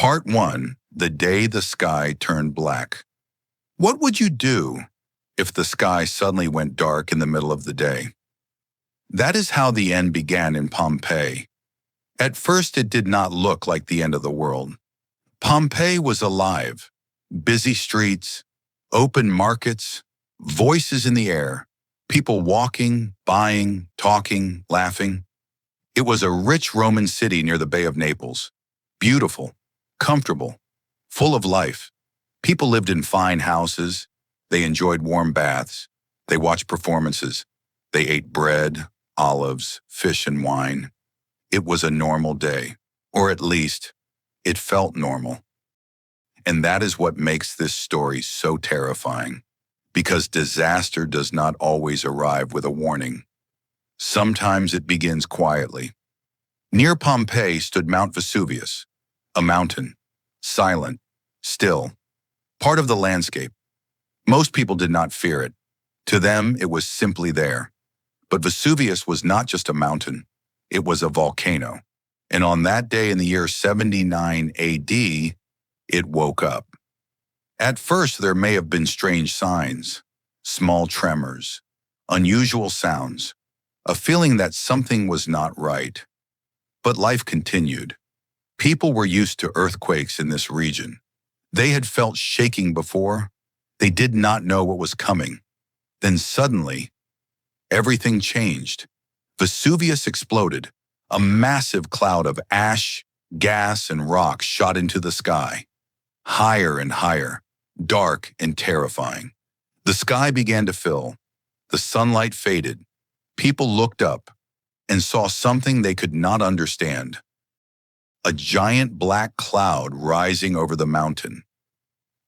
Part 1. The Day the Sky Turned Black. What would you do if the sky suddenly went dark in the middle of the day? That is how the end began in Pompeii. At first, it did not look like the end of the world. Pompeii was alive. Busy streets, open markets, voices in the air, people walking, buying, talking, laughing. It was a rich Roman city near the Bay of Naples. Beautiful, comfortable, full of life. People lived in fine houses. They enjoyed warm baths. They watched performances. They ate bread, olives, fish, and wine. It was a normal day, or at least, it felt normal. And that is what makes this story so terrifying, because disaster does not always arrive with a warning. Sometimes it begins quietly. Near Pompeii stood Mount Vesuvius, a mountain, silent, still, part of the landscape. Most people did not fear it. To them, it was simply there. But Vesuvius was not just a mountain, it was a volcano. And on that day in the year 79 AD, it woke up. At first, there may have been strange signs, small tremors, unusual sounds, a feeling that something was not right. But life continued. People were used to earthquakes in this region. They had felt shaking before. They did not know what was coming. Then suddenly, everything changed. Vesuvius exploded. A massive cloud of ash, gas, and rock shot into the sky. Higher and higher, dark and terrifying. The sky began to fill. The sunlight faded. People looked up and saw something they could not understand. A giant black cloud rising over the mountain.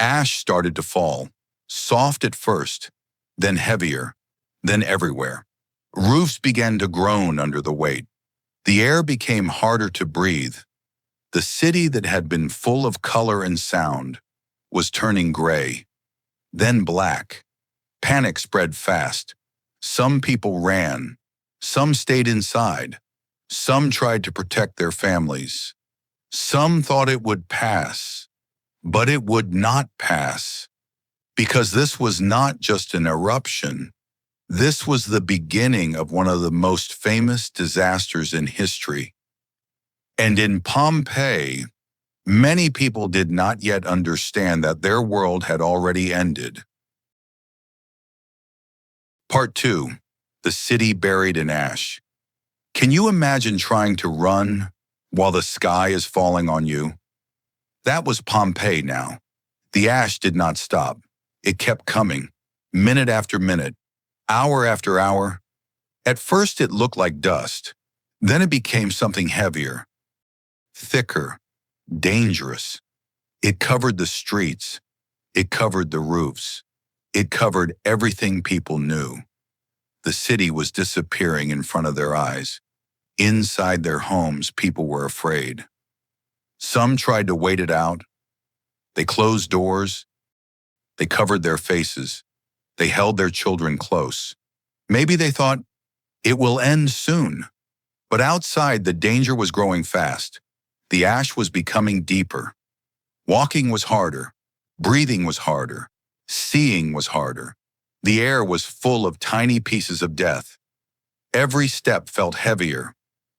Ash started to fall, soft at first, then heavier, then everywhere. Roofs began to groan under the weight. The air became harder to breathe. The city that had been full of color and sound was turning gray, then black. Panic spread fast. Some people ran. Some stayed inside. Some tried to protect their families. Some thought it would pass, but it would not pass, because this was not just an eruption. This was the beginning of one of the most famous disasters in history. And in Pompeii, many people did not yet understand that their world had already ended. Part 2. The city buried in ash. Can you imagine trying to run while the sky is falling on you? That was Pompeii now. The ash did not stop. It kept coming, minute after minute, hour after hour. At first it looked like dust. Then it became something heavier, thicker, dangerous. It covered the streets. It covered the roofs. It covered everything people knew. The city was disappearing in front of their eyes. Inside their homes, people were afraid. Some tried to wait it out. They closed doors. They covered their faces. They held their children close. Maybe they thought, it will end soon. But outside, the danger was growing fast. The ash was becoming deeper. Walking was harder. Breathing was harder. Seeing was harder. The air was full of tiny pieces of death. Every step felt heavier.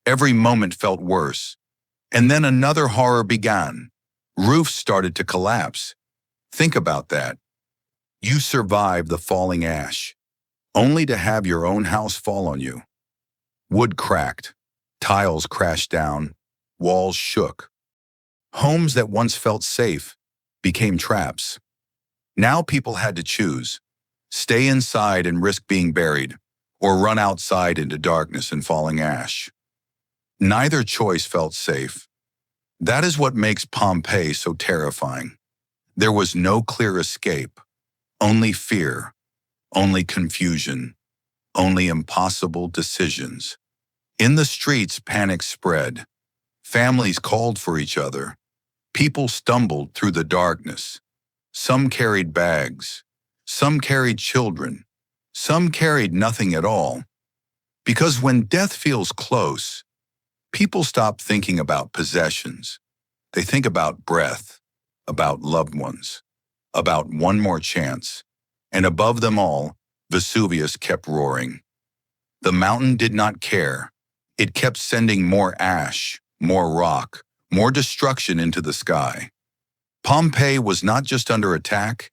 Every moment felt worse. And then another horror began. Roofs started to collapse. Think about that. You survived the falling ash, only to have your own house fall on you. Wood cracked. Tiles crashed down. Walls shook. Homes that once felt safe became traps. Now people had to choose. Stay inside and risk being buried, or run outside into darkness and falling ash. Neither choice felt safe. That is what makes Pompeii so terrifying. There was no clear escape, only fear, only confusion, only impossible decisions. In the streets, panic spread. Families called for each other. People stumbled through the darkness. Some carried bags. Some carried children. Some carried nothing at all. Because when death feels close, people stop thinking about possessions. They think about breath, about loved ones, about one more chance. And above them all, Vesuvius kept roaring. The mountain did not care. It kept sending more ash, more rock, more destruction into the sky. Pompeii was not just under attack,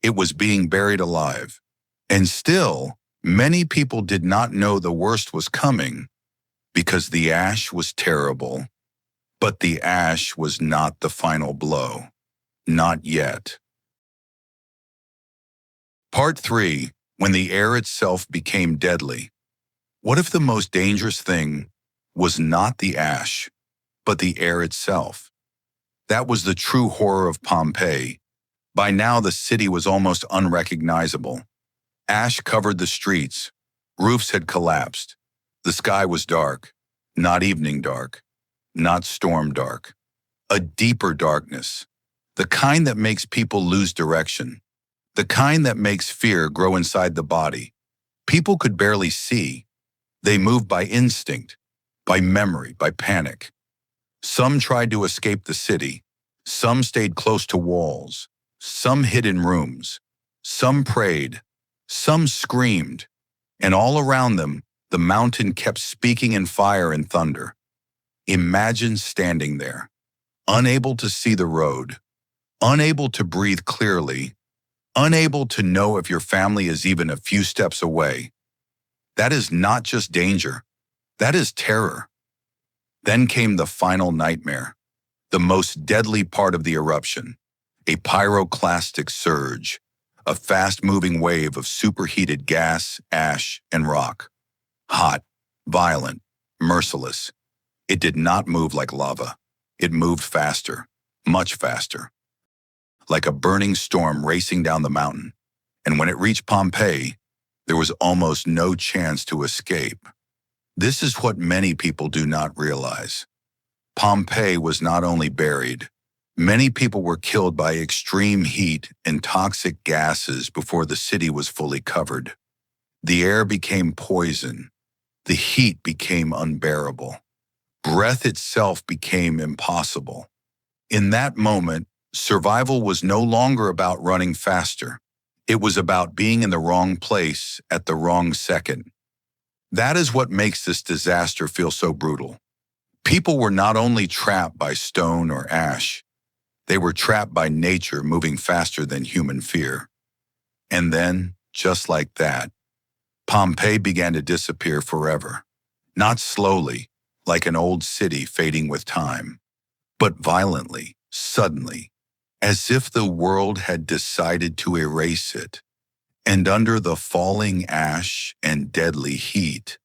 it was being buried alive. And still, many people did not know the worst was coming because the ash was terrible. But the ash was not the final blow. Not yet. Part 3. When the air itself became deadly. What if the most dangerous thing was not the ash, but the air itself? That was the true horror of Pompeii. By now, the city was almost unrecognizable. Ash covered the streets. Roofs had collapsed. The sky was dark. Not evening dark. Not storm dark. A deeper darkness. The kind that makes people lose direction. The kind that makes fear grow inside the body. People could barely see. They moved by instinct, by memory, by panic. Some tried to escape the city. Some stayed close to walls. Some hid in rooms. Some prayed. Some screamed. And all around them, the mountain kept speaking in fire and thunder. Imagine standing there, unable to see the road, unable to breathe clearly, unable to know if your family is even a few steps away. That is not just danger. That is terror. Then came the final nightmare, the most deadly part of the eruption, a pyroclastic surge, a fast-moving wave of superheated gas, ash, and rock. Hot, violent, merciless. It did not move like lava. It moved faster, much faster, like a burning storm racing down the mountain. And when it reached Pompeii, there was almost no chance to escape. This is what many people do not realize. Pompeii was not only buried, many people were killed by extreme heat and toxic gases before the city was fully covered. The air became poison. The heat became unbearable. Breath itself became impossible. In that moment, survival was no longer about running faster. It was about being in the wrong place at the wrong second. That is what makes this disaster feel so brutal. People were not only trapped by stone or ash, they were trapped by nature moving faster than human fear. And then, just like that, Pompeii began to disappear forever. Not slowly, like an old city fading with time, but violently, suddenly, as if the world had decided to erase it. And under the falling ash and deadly heat,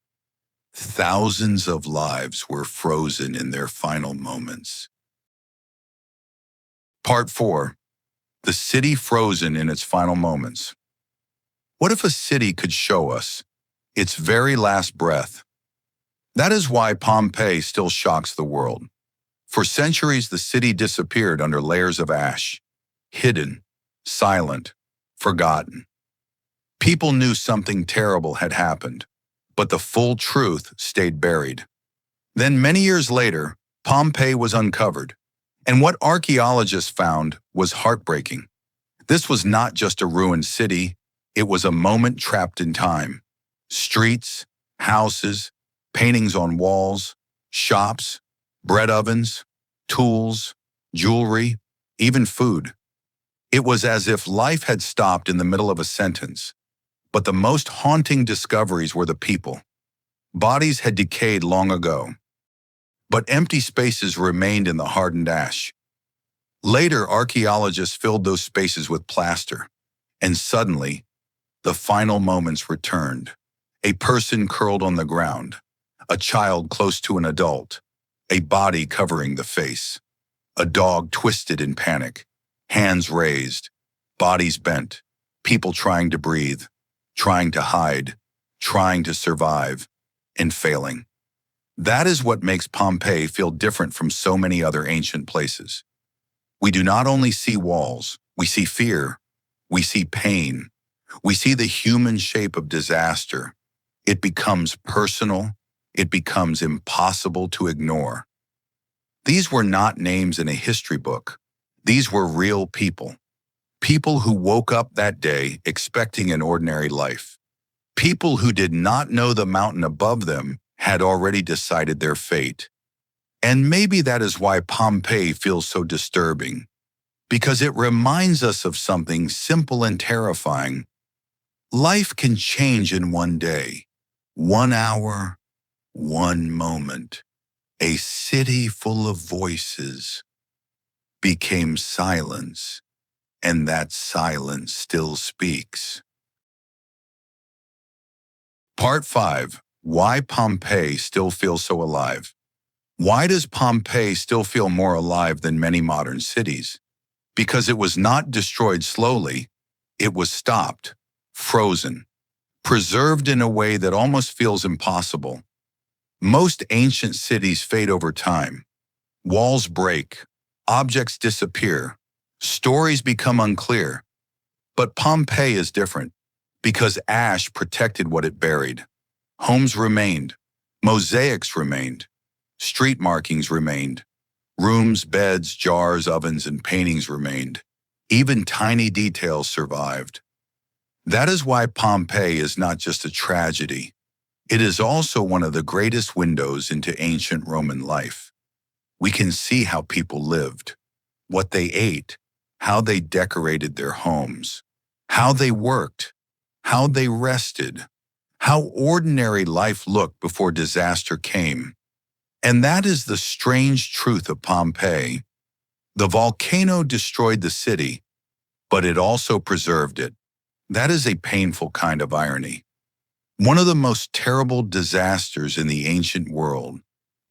thousands of lives were frozen in their final moments. Part 4. The city frozen in its final moments. What if a city could show us its very last breath? That is why Pompeii still shocks the world. For centuries, the city disappeared under layers of ash, hidden, silent, forgotten. People knew something terrible had happened, but the full truth stayed buried. Then many years later, Pompeii was uncovered, and what archaeologists found was heartbreaking. This was not just a ruined city, it was a moment trapped in time. Streets, houses, paintings on walls, shops, bread ovens, tools, jewelry, even food. It was as if life had stopped in the middle of a sentence. But the most haunting discoveries were the people. Bodies had decayed long ago, but empty spaces remained in the hardened ash. Later, archaeologists filled those spaces with plaster, and suddenly, the final moments returned. A person curled on the ground, a child close to an adult, a body covering the face, a dog twisted in panic, hands raised, bodies bent, people trying to breathe, trying to hide, trying to survive, and failing. That is what makes Pompeii feel different from so many other ancient places. We do not only see walls, we see fear, we see pain, we see the human shape of disaster. It becomes personal, it becomes impossible to ignore. These were not names in a history book. These were real people. People who woke up that day expecting an ordinary life. People who did not know the mountain above them had already decided their fate. And maybe that is why Pompeii feels so disturbing, because it reminds us of something simple and terrifying. Life can change in one day, 1 hour, one moment. A city full of voices became silence, and that silence still speaks. Part 5. Why Pompeii still feels so alive. Why does Pompeii still feel more alive than many modern cities? Because it was not destroyed slowly, it was stopped, frozen, preserved in a way that almost feels impossible. Most ancient cities fade over time. Walls break, objects disappear, stories become unclear. But Pompeii is different, because ash protected what it buried. Homes remained, mosaics remained, street markings remained, rooms, beds, jars, ovens, and paintings remained. Even tiny details survived. That is why Pompeii is not just a tragedy. It is also one of the greatest windows into ancient Roman life. We can see how people lived, what they ate, how they decorated their homes, how they worked, how they rested, how ordinary life looked before disaster came. And that is the strange truth of Pompeii. The volcano destroyed the city, but it also preserved it. That is a painful kind of irony. One of the most terrible disasters in the ancient world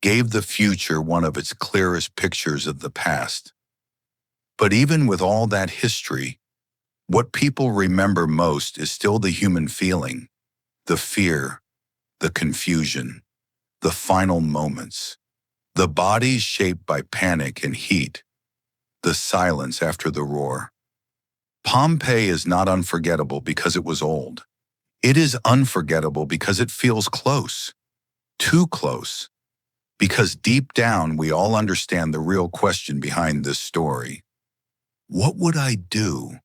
gave the future one of its clearest pictures of the past. But even with all that history, what people remember most is still the human feeling, the fear, the confusion, the final moments, the bodies shaped by panic and heat, the silence after the roar. Pompeii is not unforgettable because it was old. It is unforgettable because it feels close, too close, because deep down we all understand the real question behind this story. What would I do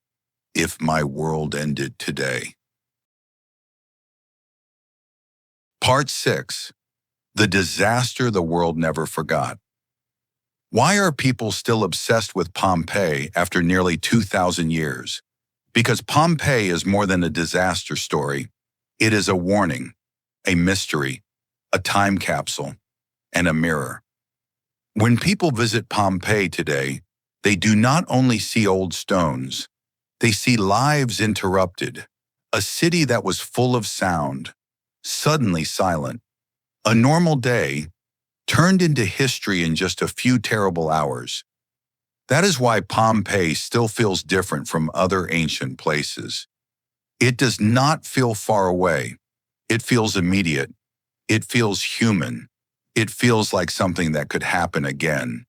if my world ended today? Part 6. The disaster the world never forgot. Why are people still obsessed with Pompeii after nearly 2,000 years? Because Pompeii is more than a disaster story. It is a warning, a mystery, a time capsule, and a mirror. When people visit Pompeii today, they do not only see old stones, they see lives interrupted, a city that was full of sound, suddenly silent. A normal day turned into history in just a few terrible hours. That is why Pompeii still feels different from other ancient places. It does not feel far away. It feels immediate. It feels human. It feels like something that could happen again.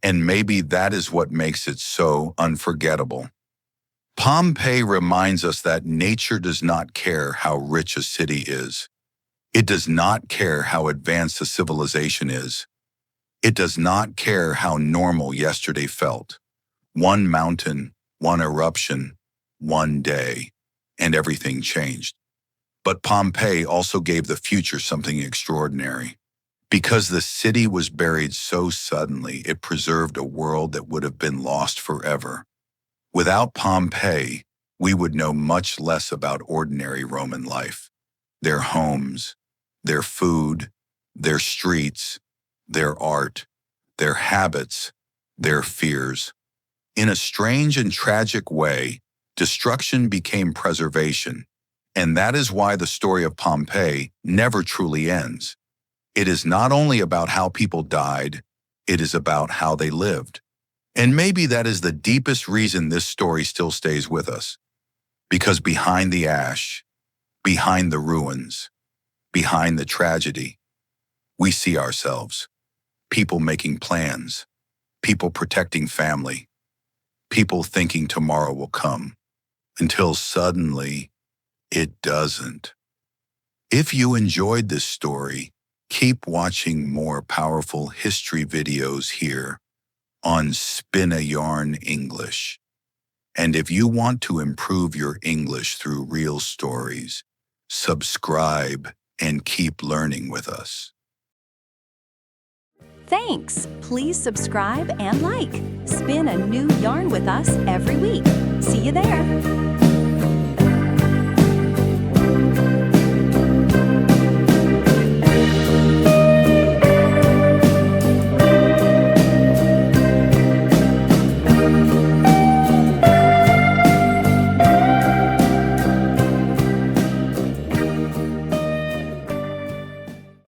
And maybe that is what makes it so unforgettable. Pompeii reminds us that nature does not care how rich a city is. It does not care how advanced a civilization is. It does not care how normal yesterday felt. One mountain, one eruption, one day, and everything changed. But Pompeii also gave the future something extraordinary. Because the city was buried so suddenly, it preserved a world that would have been lost forever. Without Pompeii, we would know much less about ordinary Roman life. Their homes, their food, their streets, their art, their habits, their fears. In a strange and tragic way, destruction became preservation. And that is why the story of Pompeii never truly ends. It is not only about how people died, it is about how they lived. And maybe that is the deepest reason this story still stays with us. Because behind the ash, behind the ruins, behind the tragedy, we see ourselves. People making plans, people protecting family, people thinking tomorrow will come, until suddenly it doesn't. If you enjoyed this story, Keep watching more powerful history videos here on Spin a Yarn English. And if you want to improve your English through real stories, subscribe and keep learning with us. Thanks! Please subscribe and like. Spin a new yarn with us every week. See you there!